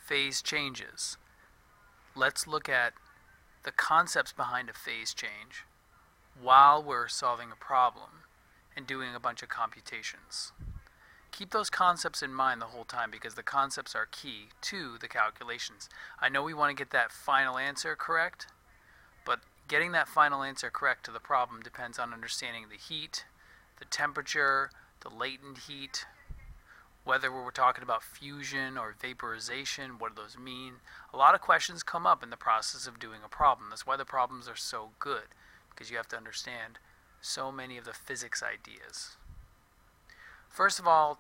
phase changes. Let's look at the concepts behind a phase change while we're solving a problem and doing a bunch of computations. Keep those concepts in mind the whole time because the concepts are key to the calculations. I know we want to get that final answer correct, but getting that final answer correct to the problem depends on understanding the heat, the temperature, the latent heat, whether we're talking about fusion or vaporization, what do those mean? A lot of questions come up in the process of doing a problem. That's why the problems are so good, because you have to understand so many of the physics ideas. First of all,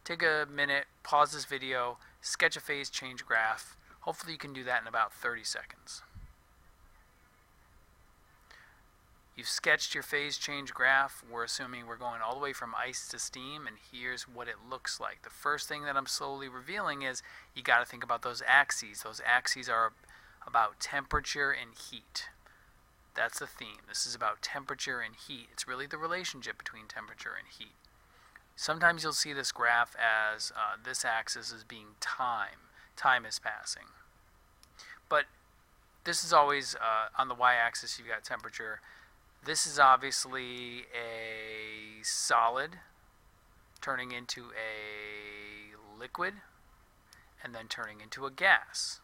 take a minute, pause this video, sketch a phase change graph. Hopefully you can do that in about 30 seconds. You've sketched your phase change graph. We're assuming we're going all the way from ice to steam, and here's what it looks like. The first thing that I'm slowly revealing is you got to think about those axes. Those axes are about temperature and heat. That's the theme. This is about temperature and heat. It's really the relationship between temperature and heat. Sometimes you'll see this graph as this axis as being time. Time is passing. But this is always on the y-axis you've got temperature. This is obviously a solid turning into a liquid and then turning into a gas.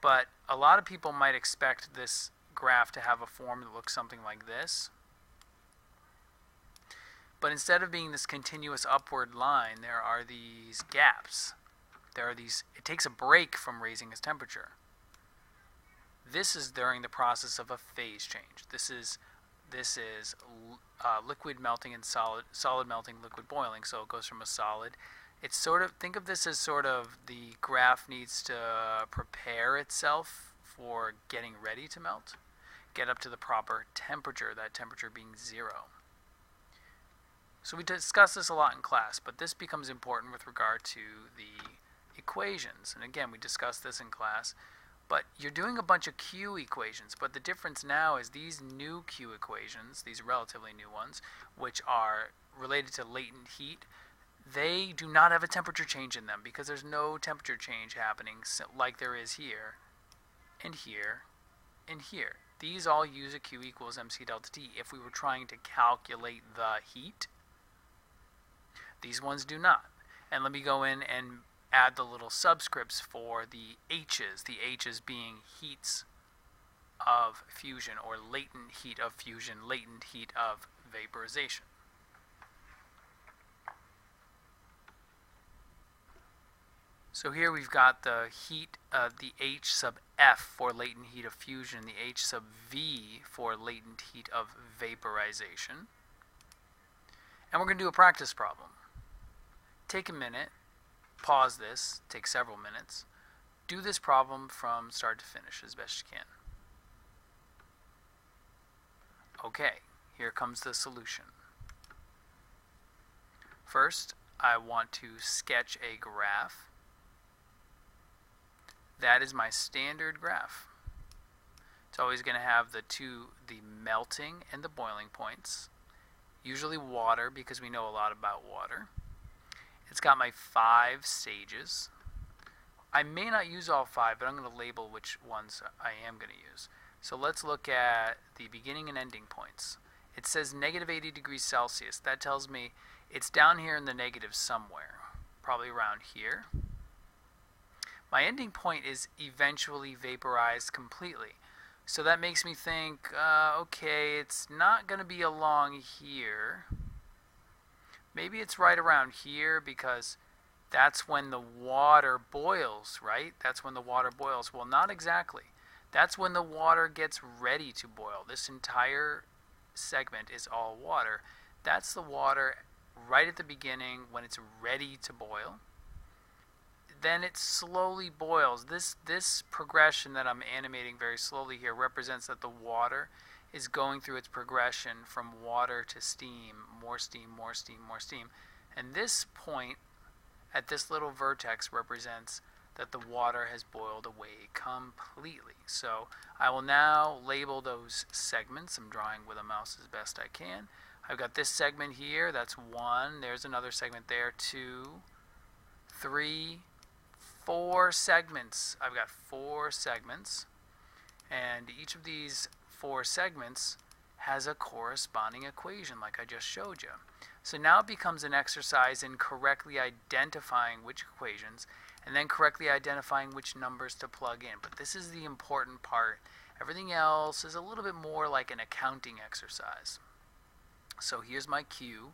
But a lot of people might expect this graph to have a form that looks something like this. But instead of being this continuous upward line, there are these gaps. It takes a break from raising its temperature. This is during the process of a phase change. This is liquid melting and solid melting, liquid boiling. So it goes from a solid. It's sort of, think of this as sort of the graph needs to prepare itself for getting ready to melt, get up to the proper temperature, that temperature being 0. So we discuss this a lot in class, but this becomes important with regard to the equations. And again, we discussed this in class. But you're doing a bunch of Q equations, but the difference now is these new Q equations, these relatively new ones, which are related to latent heat, they do not have a temperature change in them because there's no temperature change happening like there is here, and here, and here. These all use a Q equals mc delta T if we were trying to calculate the heat. These ones do not. And let me go in and add the little subscripts for the H's being heats of fusion or latent heat of fusion, latent heat of vaporization. So here we've got the heat, the H sub F for latent heat of fusion, the H sub V for latent heat of vaporization. And we're going to do a practice problem. Take a minute. Pause this, take several minutes. Do this problem from start to finish as best you can. Okay, here comes the solution. First, I want to sketch a graph. That is my standard graph. It's always going to have the melting and the boiling points. Usually water, because we know a lot about water. It's got my 5 stages. I may not use all 5, but I'm going to label which ones I am going to use. So let's look at the beginning and ending points. It says negative 80 degrees Celsius. That tells me it's down here in the negative somewhere, probably around here. My ending point is eventually vaporized completely. So that makes me think, okay, it's not going to be along here. Maybe it's right around here because that's when the water boils, right? That's when the water boils. Well, not exactly. That's when the water gets ready to boil. This entire segment is all water. That's the water right at the beginning when it's ready to boil. Then it slowly boils. This progression that I'm animating very slowly here represents that the water is going through its progression from water to steam, more steam, more steam, more steam. And this point at this little vertex represents that the water has boiled away completely. So I will now label those segments. I'm drawing with a mouse as best I can. I've got this segment here, that's 1. There's another segment there, 2, 3, 4 segments. I've got 4 segments, and each of these 4 segments has a corresponding equation like I just showed you. So now it becomes an exercise in correctly identifying which equations and then correctly identifying which numbers to plug in. But this is the important part. Everything else is a little bit more like an accounting exercise. So here's my Q.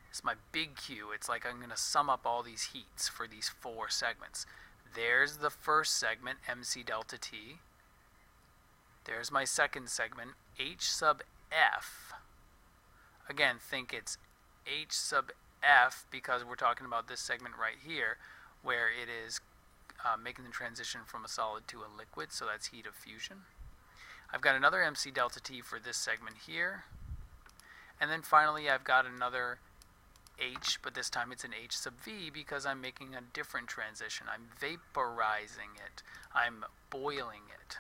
It's my big Q. It's like I'm going to sum up all these heats for these 4 segments. There's the first segment, MC delta T. There's my second segment, H sub F. Again, think it's H sub F because we're talking about this segment right here where it is making the transition from a solid to a liquid, so that's heat of fusion. I've got another MC delta T for this segment here. And then finally I've got another H, but this time it's an H sub V because I'm making a different transition. I'm vaporizing it. I'm boiling it.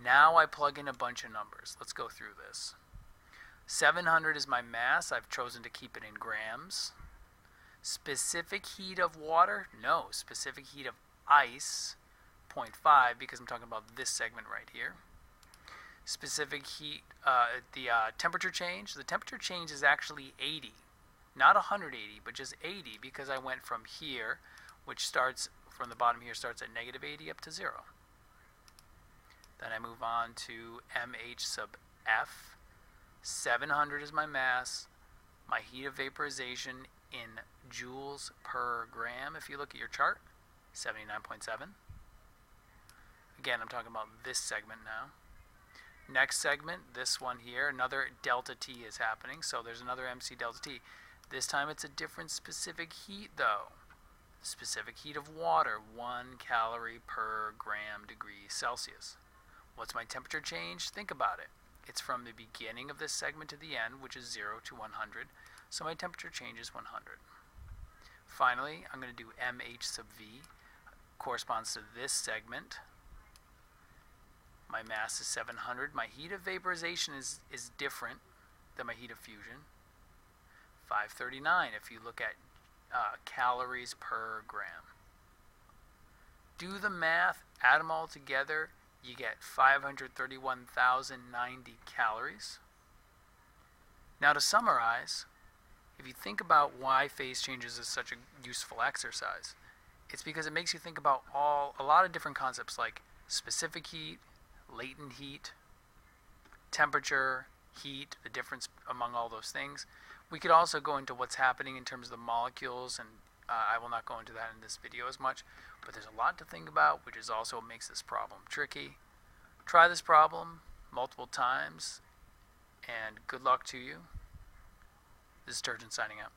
Now I plug in a bunch of numbers. Let's go through this. 700 is my mass. I've chosen to keep it in grams. Specific heat of water? No. Specific heat of ice, 0.5, because I'm talking about this segment right here. Specific heat, the temperature change. The temperature change is actually 80. Not 180, but just 80 because I went from here, which starts from the bottom here, starts at negative 80 up to 0. Then I move on to MH sub F. 700 is my mass. My heat of vaporization in joules per gram. If you look at your chart, 79.7. Again, I'm talking about this segment now. Next segment, this one here, another delta T is happening. So there's another MC delta T. This time it's a different specific heat though. Specific heat of water, 1 calorie per gram degree Celsius. What's my temperature change? Think about it. It's from the beginning of this segment to the end, which is 0 to 100. So my temperature change is 100. Finally, I'm going to do MH sub V. Corresponds to this segment. My mass is 700. My heat of vaporization is different than my heat of fusion. 539 if you look at calories per gram. Do the math, add them all together, you get 531,090 calories. Now to summarize, if you think about why phase changes is such a useful exercise, it's because it makes you think about a lot of different concepts like specific heat, latent heat, temperature, heat, the difference among all those things. We could also go into what's happening in terms of the molecules, and I will not go into that in this video as much, but there's a lot to think about, which is also what makes this problem tricky. Try this problem multiple times, and good luck to you. This is Sturgeon signing out.